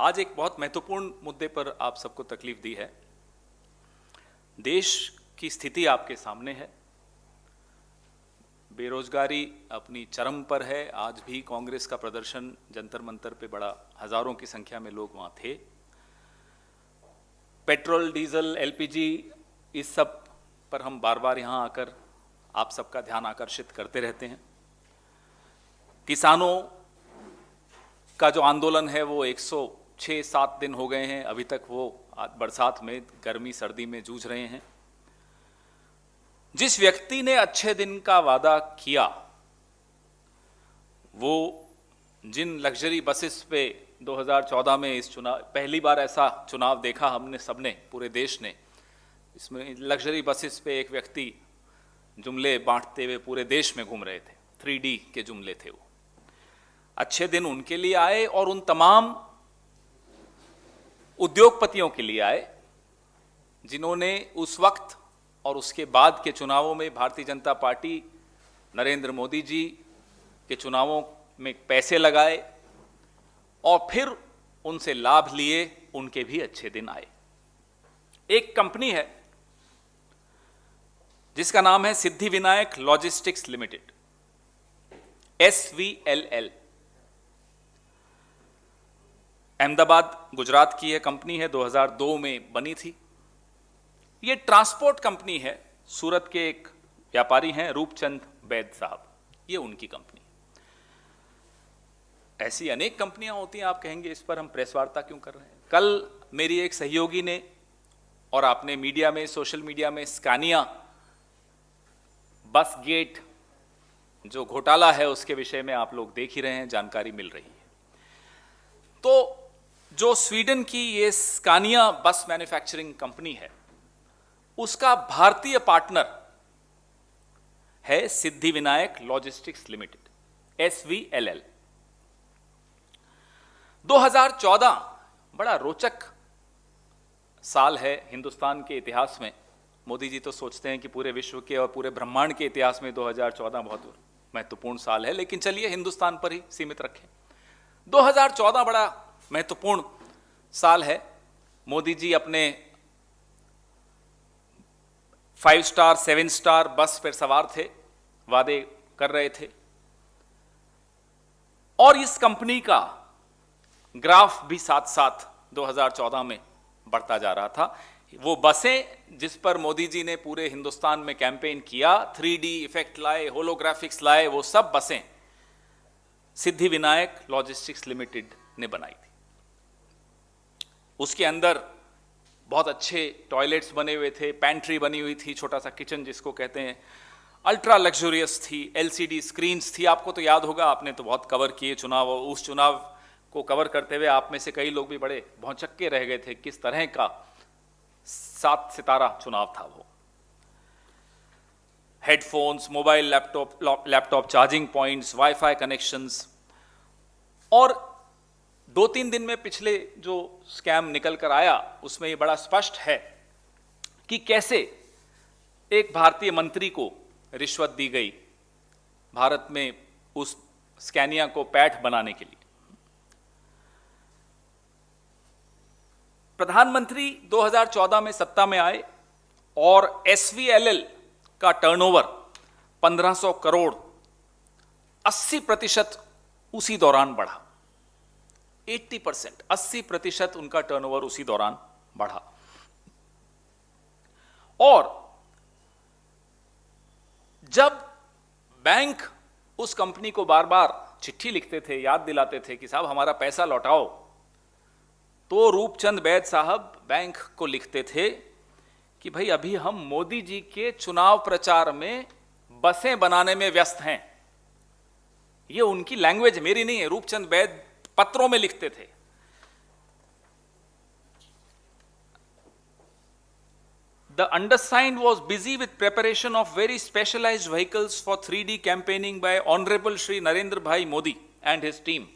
आज एक बहुत महत्वपूर्ण मुद्दे पर आप सबको तकलीफ दी है। देश की स्थिति आपके सामने है। बेरोजगारी अपनी चरम पर है। आज भी कांग्रेस का प्रदर्शन जंतर मंतर पे बड़ा, हजारों की संख्या में लोग वहां थे। पेट्रोल, डीजल, एलपीजी, इस सब पर हम बार बार यहां आकर आप सबका ध्यान आकर्षित करते रहते हैं। किसानों का जो आंदोलन है वो 106-7 दिन हो गए हैं, अभी तक वो बरसात में, गर्मी सर्दी में जूझ रहे हैं। जिस व्यक्ति ने अच्छे दिन का वादा किया, वो जिन लग्जरी बसेस पे 2014 में इस चुनाव, पहली बार ऐसा चुनाव देखा हमने सबने, पूरे देश ने। इसमें लग्जरी बसेस पे एक व्यक्ति जुमले बांटते हुए पूरे देश में घूम रहे थे। 3D के जुमले थे वो। अच्छे दिन उनके लिए आए और उन तमाम उद्योगपतियों के लिए आए जिन्होंने उस वक्त और उसके बाद के चुनावों में भारतीय जनता पार्टी, नरेंद्र मोदी जी के चुनावों में पैसे लगाए और फिर उनसे लाभ लिए। उनके भी अच्छे दिन आए। एक कंपनी है जिसका नाम है Siddhivinayak logistics limited, SVLL। Ahmedabad, Gujarat की यह कंपनी है, 2002 में बनी थी। यह ट्रांसपोर्ट कंपनी है। सूरत के एक व्यापारी हैं रूपचंद बैद साहब, ये उनकी कंपनी। ऐसी अनेक कंपनियां होती हैं। आप कहेंगे इस पर हम प्रेस वार्ता क्यों कर रहे हैं। कल मेरी एक सहयोगी ने, और आपने मीडिया में, सोशल मीडिया में स्कानिया बस गेट जो घोटाला है उसके विषय में आप लोग देख ही रहे हैं, जानकारी मिल रही है। तो जो स्वीडन की ये स्कानिया बस मैन्युफैक्चरिंग कंपनी है, उसका भारतीय पार्टनर है सिद्धिविनायक लॉजिस्टिक्स लिमिटेड, SVLL। 2014 बड़ा रोचक साल है हिंदुस्तान के इतिहास में। मोदी जी तो सोचते हैं कि पूरे विश्व के और पूरे ब्रह्मांड के इतिहास में 2014 बहुत महत्वपूर्ण साल है, लेकिन चलिए हिंदुस्तान पर ही सीमित रखें। 2014 बड़ा महत्वपूर्ण साल है। मोदी जी अपने 5 स्टार 7 स्टार बस पर सवार थे, वादे कर रहे थे, और इस कंपनी का ग्राफ भी साथ साथ 2014 में बढ़ता जा रहा था। वो बसें जिस पर मोदी जी ने पूरे हिंदुस्तान में कैंपेन किया, 3D इफेक्ट लाए, होलोग्राफिक्स लाए, वो सब बसें सिद्धिविनायक लॉजिस्टिक्स लिमिटेड ने बनाई थी। उसके अंदर बहुत अच्छे टॉयलेट्स बने हुए थे, पैंट्री बनी हुई थी, छोटा सा किचन जिसको कहते हैं, अल्ट्रा लग्जरियस थी, LCD स्क्रीन्स थी। आपको तो याद होगा, आपने तो बहुत कवर किए चुनाव, और उस चुनाव को कवर करते हुए आप में से कई लोग भी बड़े भौचक्के रह गए थे, किस तरह का 7 सितारा चुनाव था वो। Headphones, mobile, laptop charging points, wifi connections. और 2-3 दिन में पिछले जो स्कैम निकल कर आया उसमें ये बड़ा स्पष्ट है कि कैसे एक भारतीय मंत्री को रिश्वत दी गई भारत में उस स्कैनिया को पैठ बनाने के लिए। प्रधानमंत्री 2014 में सत्ता में आए और SVLL का टर्नओवर 1500 करोड़, 80% उसी दौरान बढ़ा। 80%, 80% उनका टर्नओवर उसी दौरान बढ़ा। और जब बैंक उस कंपनी को बार बार चिट्ठी लिखते थे, याद दिलाते थे कि साहब हमारा पैसा लौटाओ, तो रूपचंद बैद साहब बैंक को लिखते थे कि भाई अभी हम मोदी जी के चुनाव प्रचार में बसें बनाने में व्यस्त हैं। ये उनकी लैंग्वेज, मेरी नहीं है, रूपचंद बैद पत्रों में लिखते थे। The undersigned was busy with preparation of very specialized vehicles for 3D campaigning by Honorable Shri Narendra Bhai Modi and his team.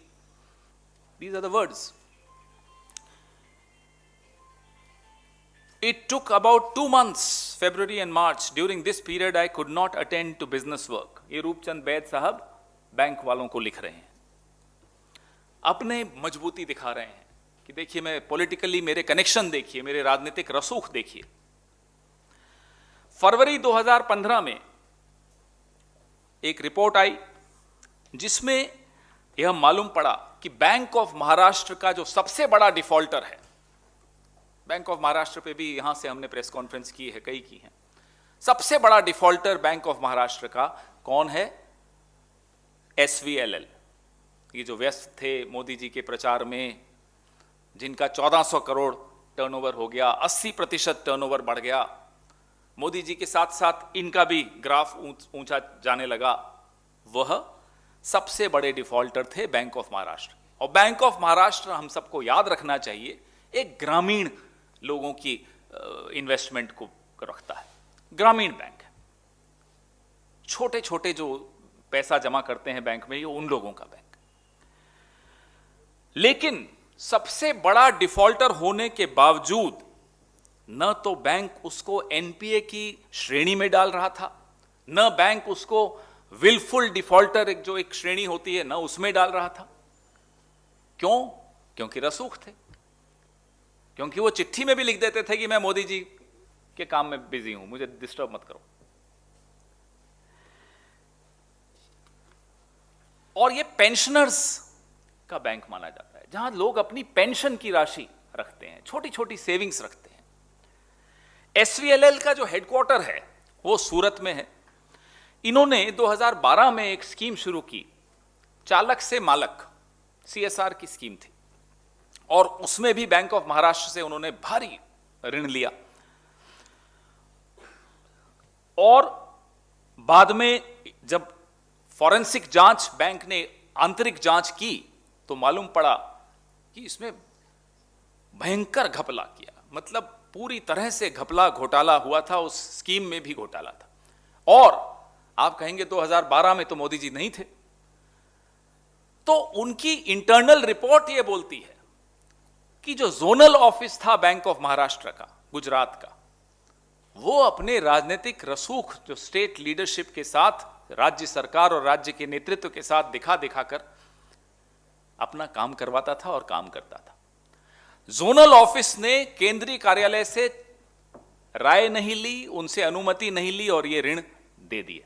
These are the words. It took about 2 months, February and March. During this period, I could not attend to business work. ये रूपचंद बैद साहब bank वालों को लिख रहे हैं, अपने मजबूती दिखा रहे हैं कि देखिए मैं पॉलिटिकली मेरे कनेक्शन देखिए, मेरे राजनीतिक रसूख देखिए। फरवरी 2015 में एक रिपोर्ट आई जिसमें यह मालूम पड़ा कि बैंक ऑफ महाराष्ट्र का जो सबसे बड़ा डिफॉल्टर है, बैंक ऑफ महाराष्ट्र पे भी यहां से हमने प्रेस कॉन्फ्रेंस की है, कई की है, सबसे बड़ा डिफॉल्टर बैंक ऑफ महाराष्ट्र का कौन है? SVLL। ये जो व्यस्त थे मोदी जी के प्रचार में, जिनका 1400 करोड़ टर्नओवर हो गया, 80% टर्नओवर बढ़ गया, मोदी जी के साथ साथ इनका भी ग्राफ ऊंचा जाने लगा, वह सबसे बड़े डिफॉल्टर थे बैंक ऑफ महाराष्ट्र। और बैंक ऑफ महाराष्ट्र, हम सबको याद रखना चाहिए, एक ग्रामीण लोगों की इन्वेस्टमेंट को रखता है, ग्रामीण बैंक है। छोटे छोटे जो पैसा जमा करते हैं बैंक में, ये उन लोगों का बैंक। लेकिन सबसे बड़ा डिफॉल्टर होने के बावजूद न तो बैंक उसको NPA की श्रेणी में डाल रहा था, न बैंक उसको विलफुल डिफॉल्टर जो एक श्रेणी होती है, न उसमें डाल रहा था। क्यों? क्योंकि रसूख थे, क्योंकि वो चिट्ठी में भी लिख देते थे कि मैं मोदी जी के काम में बिजी हूं, मुझे डिस्टर्ब मत करो। और ये पेंशनर्स का बैंक माना जाता है, जहां लोग अपनी पेंशन की राशि रखते हैं, छोटी छोटी सेविंग्स रखते हैं। SVLL का जो हेडक्वार्टर है वो सूरत में है। इन्होंने 2012 में एक स्कीम शुरू की, चालक से मालक, CSR की स्कीम थी, और उसमें भी बैंक ऑफ महाराष्ट्र से उन्होंने भारी ऋण लिया। और बाद में जब फॉरेंसिक जांच, बैंक ने आंतरिक जांच की, तो मालूम पड़ा कि इसमें भयंकर घपला किया, मतलब पूरी तरह से घपला घोटाला हुआ था, उस स्कीम में भी घोटाला था। और आप कहेंगे 2012 में तो मोदी जी नहीं थे, तो उनकी इंटरनल रिपोर्ट यह बोलती है कि जो जोनल ऑफिस था बैंक ऑफ महाराष्ट्र का, गुजरात का, वो अपने राजनीतिक रसूख जो स्टेट लीडरशिप के साथ, राज्य सरकार और राज्य के नेतृत्व के साथ दिखा दिखाकर अपना काम करवाता था और काम करता था। जोनल ऑफिस ने केंद्रीय कार्यालय से राय नहीं ली, उनसे अनुमति नहीं ली और ये ऋण दे दिए।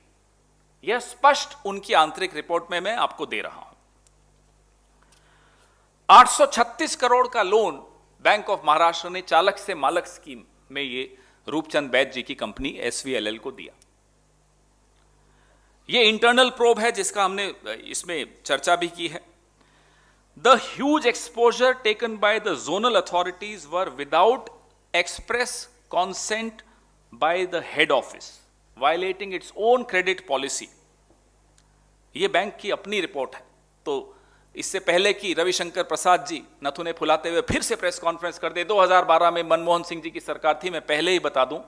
यह स्पष्ट उनकी आंतरिक रिपोर्ट में मैं आपको दे रहा हूं। 836 करोड़ का लोन बैंक ऑफ महाराष्ट्र ने चालक से मालक स्कीम में ये रूपचंद बैद जी की कंपनी SVLL को दिया। ये इंटरनल प्रोब है जिसका हमने इसमें चर्चा भी की है। The huge exposure taken by the zonal authorities were without express consent by the head office, violating its own credit policy. ये बैंक की अपनी रिपोर्ट है। तो इससे पहले कि रविशंकर प्रसाद जी नथुने फुलाते हुए फिर से प्रेस कॉन्फ्रेंस कर दे, 2012 में मनमोहन सिंह जी की सरकार थी, मैं पहले ही बता दूं,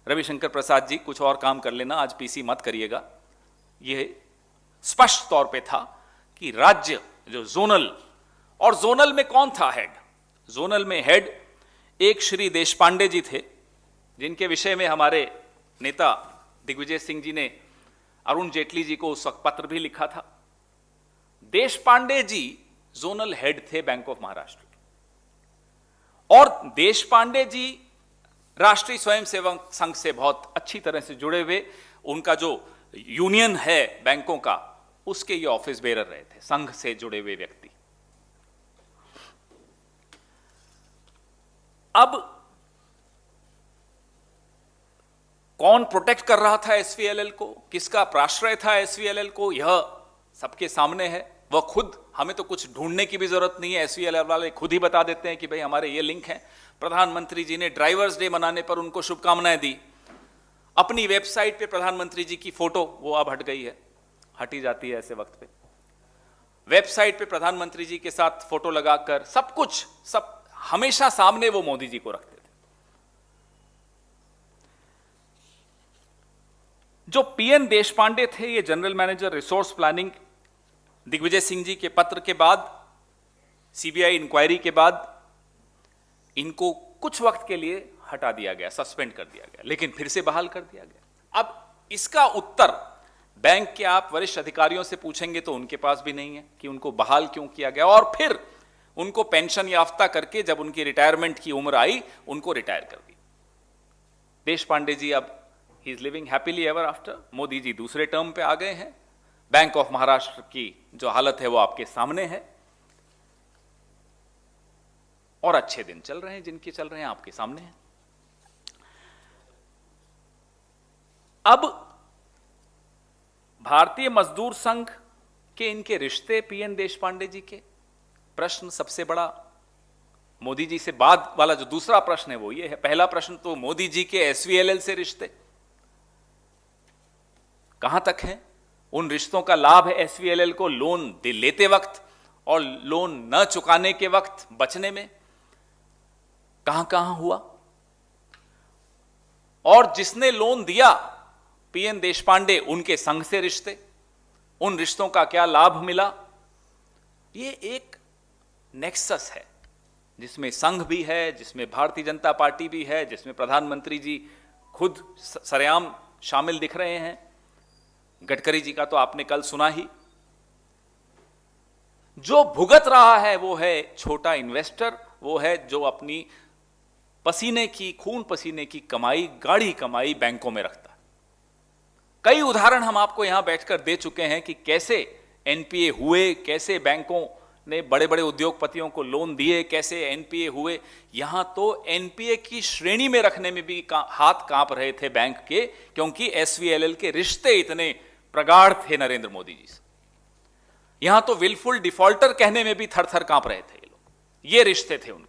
रविशंकर प्रसाद जी कुछ और काम कर लेना, आज PC मत करिएगा। यह स्पष्ट तौर पे था कि राज्य जो जोनल, और जोनल में कौन था हेड? जोनल में हेड एक श्री देशपांडे जी थे, जिनके विषय में हमारे नेता दिग्विजय सिंह जी ने अरुण जेटली जी को उस वक्त पत्र भी लिखा था। देशपांडे जी जोनल हेड थे बैंक ऑफ महाराष्ट्र के, और देशपांडे जी राष्ट्रीय स्वयंसेवक संघ से बहुत अच्छी तरह से जुड़े हुए, उनका जो यूनियन है बैंकों का, उसके ये ऑफिस बेरर रहे थे, संघ से जुड़े हुए व्यक्ति। अब कौन प्रोटेक्ट कर रहा था SVLL को, किसका प्राश्रय था SVLL को, यह सबके सामने है। वह खुद, हमें तो कुछ ढूंढने की भी जरूरत नहीं है, SVLL वाले खुद ही बता देते हैं कि भाई हमारे ये लिंक हैं। प्रधानमंत्री जी ने ड्राइवर्स डे मनाने पर उनको शुभकामनाएं दी। अपनी वेबसाइट पे प्रधानमंत्री जी की फोटो, वो अब हट गई है, हटी जाती है ऐसे वक्त पे, वेबसाइट पे प्रधानमंत्री जी के साथ फोटो लगाकर सब कुछ, सब हमेशा सामने वो मोदी जी को रखते थे। जो PN देशपांडे थे, ये general manager resource planning, Digvijay Singh ji के पत्र के बाद, CBI इंक्वायरी के बाद इनको कुछ वक्त के लिए हटा दिया गया, सस्पेंड कर दिया गया, लेकिन फिर से बहाल कर दिया गया। अब इसका उत्तर बैंक के आप वरिष्ठ अधिकारियों से पूछेंगे तो उनके पास भी नहीं है कि उनको बहाल क्यों किया गया, और फिर उनको पेंशन याफ्ता करके जब उनकी रिटायरमेंट की उम्र आई उनको रिटायर कर दी। देश पांडे जी अब he is living happily ever after. Modi ji दूसरे टर्म पे आ गए हैं। बैंक ऑफ महाराष्ट्र की जो हालत है वो आपके सामने है, और अच्छे दिन चल रहे हैं, जिनके चल रहे हैं आपके सामने हैं। अब भारतीय मजदूर संघ के इनके रिश्ते पीएन देशपांडे जी के, प्रश्न सबसे बड़ा मोदी जी से बाद वाला जो दूसरा प्रश्न है वो ये है। पहला प्रश्न तो मोदी जी के एसवीएलएल से रिश्ते कहां तक हैं, उन रिश्तों का लाभ है एसवीएलएल को लोन लेते वक्त और लोन न चुकाने के वक्त बचने में कहां कहां हुआ, और जिसने लोन दिया पीएन देशपांडे उनके संघ से रिश्ते, उन रिश्तों का क्या लाभ मिला। ये एक नेक्सस है जिसमें संघ भी है, जिसमें भारतीय जनता पार्टी भी है, जिसमें प्रधानमंत्री जी खुद सरेआम शामिल दिख रहे हैं। गडकरी जी का तो आपने कल सुना ही। जो भुगत रहा है वो है छोटा इन्वेस्टर, वो है जो अपनी पसीने की, खून पसीने की कमाई, गाढ़ी कमाई बैंकों में रखता है। कई उदाहरण हम आपको यहां बैठकर दे चुके हैं कि कैसे एनपीए हुए, कैसे बैंकों ने बड़े बड़े उद्योगपतियों को लोन दिए, कैसे एनपीए हुए। यहां तो एनपीए की श्रेणी में रखने में भी हाथ कांप रहे थे बैंक के, क्योंकि एसवीएलएल के रिश्ते इतने प्रगाढ़ थे नरेंद्र मोदी जी से। यहां तो विलफुल डिफॉल्टर कहने में भी थर थर कांप रहे थे ये लोग, ये रिश्ते थे उनके।